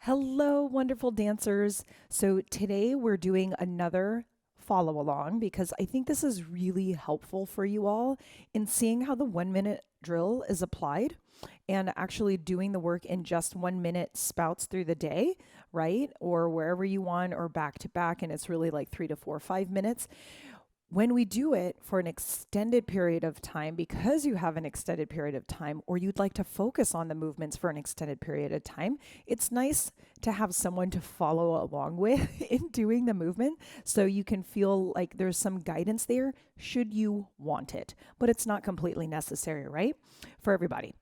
Hello, wonderful dancers. So today we're doing another follow along because I think this is really helpful for you all in seeing how the 1 minute drill is applied and actually doing the work in just 1 minute spouts through the day, right? Or wherever you want, or back to back, and it's really like 3 to 4 or 5 minutes. When we do it for an extended period of time, because you have an extended period of time, or you'd like to focus on the movements for an extended period of time, it's nice to have someone to follow along with in doing the movement so you can feel like there's some guidance there should you want it. But it's not completely necessary, right? For everybody.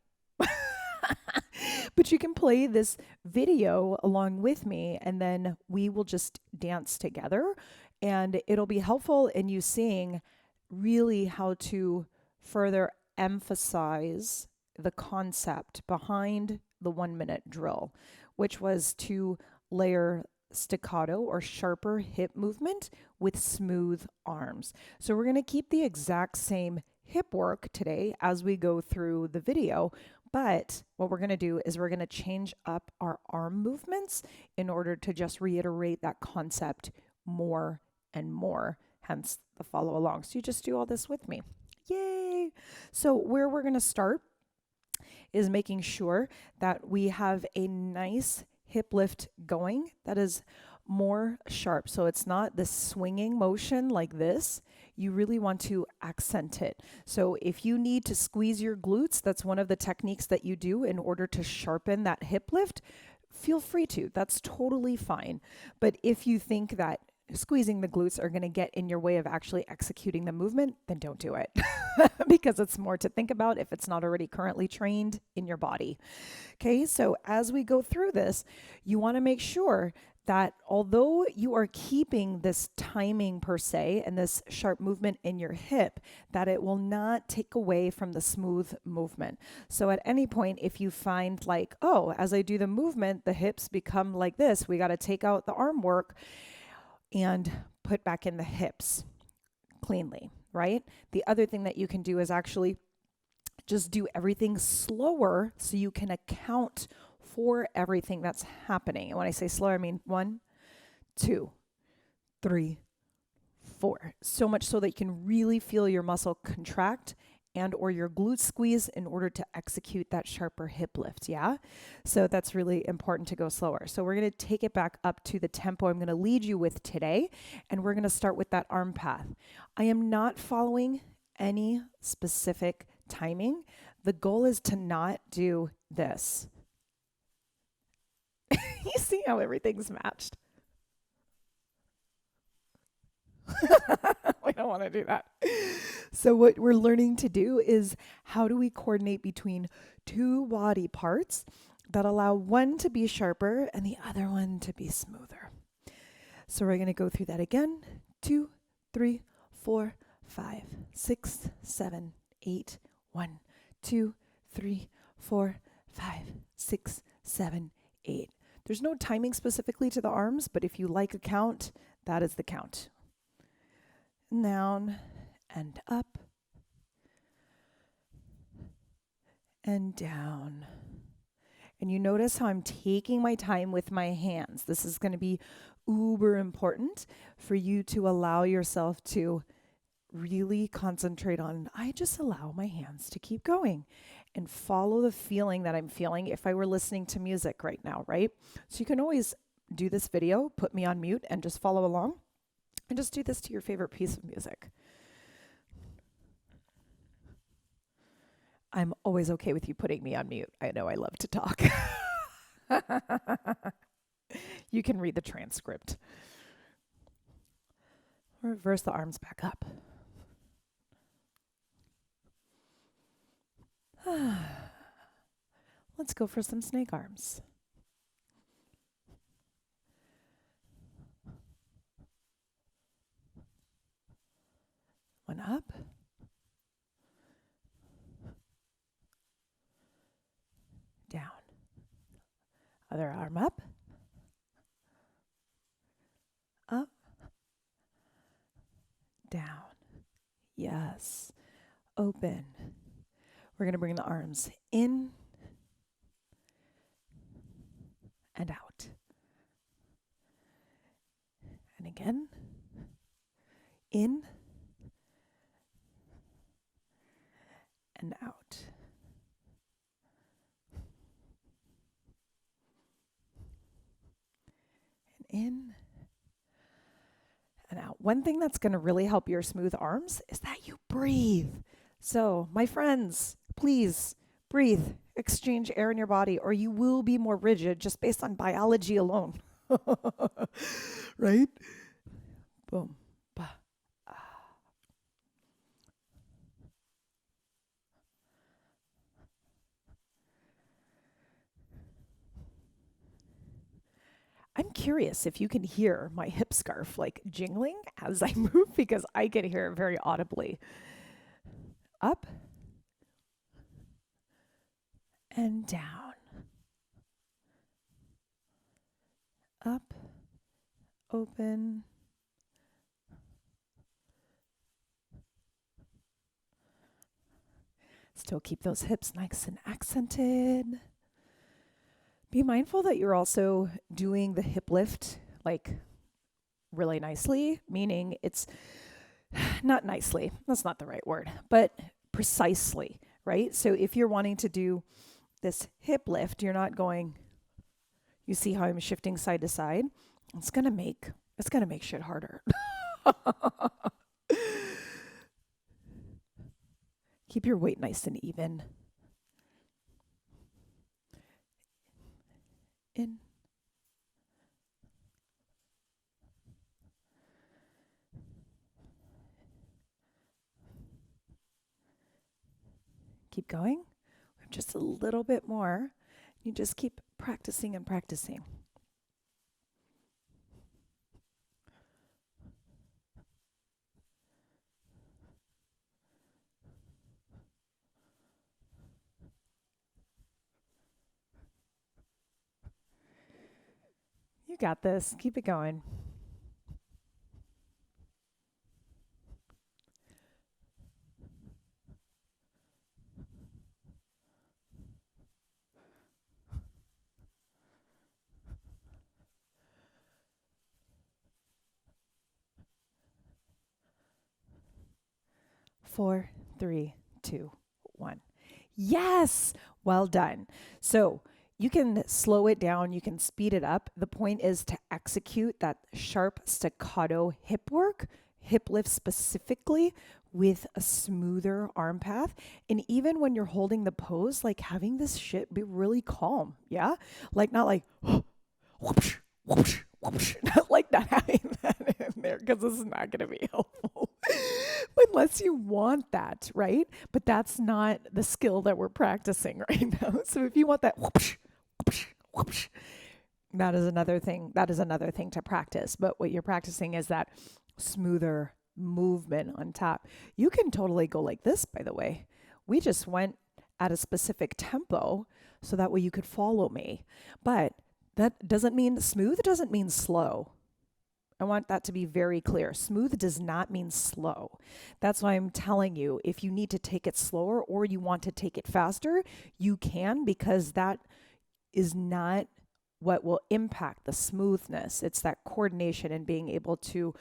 But you can play this video along with me and then we will just dance together, and it'll be helpful in you seeing really how to further emphasize the concept behind the 1 minute drill, which was to layer staccato or sharper hip movement with smooth arms. So we're going to keep the exact same hip work today as we go through the video, but what we're going to do is we're going to change up our arm movements in order to just reiterate that concept more and more, hence the follow along. So you just do all this with me. Yay! So where we're going to start is making sure that we have a nice hip lift going that is more sharp. So it's not the swinging motion like this. You really want to accent it. So if you need to squeeze your glutes, that's one of the techniques that you do in order to sharpen that hip lift. Feel free to. That's totally fine. But if you think that squeezing the glutes are going to get in your way of actually executing the movement, then don't do it because it's more to think about if it's not already currently trained in your body. Okay, so as we go through this, you want to make sure that although you are keeping this timing per se and this sharp movement in your hip, that it will not take away from the smooth movement. So at any point, if you find like, oh, as I do the movement, the hips become like this, we got to take out the arm work and put back in the hips cleanly, right? The other thing that you can do is actually just do everything slower so you can account for everything that's happening. And when I say slower, I mean 1, 2, 3, 4. So much so that you can really feel your muscle contract and or your glute squeeze in order to execute that sharper hip lift, yeah? So that's really important to go slower. So we're going to take it back up to the tempo I'm going to lead you with today, and we're going to start with that arm path. I am not following any specific timing. The goal is to not do this. You see how everything's matched? We don't want to do that. So what we're learning to do is how do we coordinate between two body parts that allow one to be sharper and the other one to be smoother. So we're going to go through that again. 2, 3, 4, 5, 6, 7, 8. 1, 2, 3, 4, 5, 6, 7, 8. There's no timing specifically to the arms, but if you like a count, that is the count. Down and up and down. And you notice how I'm taking my time with my hands. This is going to be uber important for you to allow yourself to really concentrate on, I just allow my hands to keep going and follow the feeling that I'm feeling if I were listening to music right now, right? So you can always do this video, put me on mute and just follow along and just do this to your favorite piece of music. I'm always okay with you putting me on mute. I know I love to talk. You can read the transcript. Reverse the arms back up. Let's go for some snake arms. One up. Down. Other arm up. Up. Down. Yes. Open. We're going to bring the arms in and out. And again, in and out. And in and out. One thing that's going to really help your smooth arms is that you breathe. So, my friends, please breathe, exchange air in your body, or you will be more rigid just based on biology alone. Right? Boom. Bah. I'm curious if you can hear my hip scarf like jingling as I move because I can hear it very audibly. Up and down. Up, open. Still keep those hips nice and accented. Be mindful that you're also doing the hip lift like really nicely, meaning it's not nicely, that's not the right word, but precisely, right? So if you're wanting to do this hip lift, you're not going, you see how I'm shifting side to side? It's gonna make shit harder. Keep your weight nice and even. In. Keep going. Just a little bit more. You just keep practicing and practicing. You got this. Keep it going. Four, three, two, one. Yes! Well done. So you can slow it down, you can speed it up. The point is to execute that sharp staccato hip work, hip lift specifically, with a smoother arm path. And even when you're holding the pose, like having this shit be really calm. Yeah? Like not like whoosh, whoosh, whoosh. Not like not having that in there because this is not going to be helpful. Unless you want that, right? But that's not the skill that we're practicing right now. So if you want that whoosh, whoosh, whoosh, that is another thing. That is another thing to practice. But what you're practicing is that smoother movement on top. You can totally go like this, by the way. We just went at a specific tempo so that way you could follow me. But that doesn't mean smooth, doesn't mean slow. I want that to be very clear. Smooth does not mean slow. That's why I'm telling you, if you need to take it slower or you want to take it faster, you can, because that is not what will impact the smoothness. It's that coordination and being able to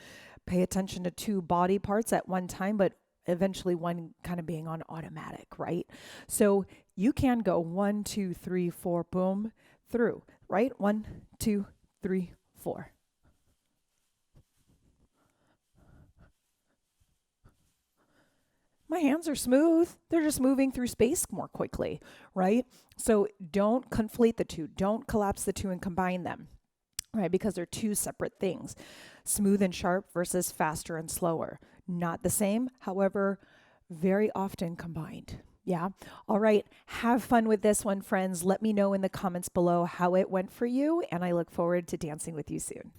pay attention to two body parts at one time, but eventually one kind of being on automatic, right? So you can go 1, 2, 3, 4, boom, through, right? 1, 2, 3, 4. My hands are smooth. They're just moving through space more quickly, right? So don't conflate the two. Don't collapse the two and combine them, right? Because they're two separate things. Smooth and sharp versus faster and slower. Not the same, however, very often combined. Yeah. All right. Have fun with this one, friends. Let me know in the comments below how it went for you, and I look forward to dancing with you soon.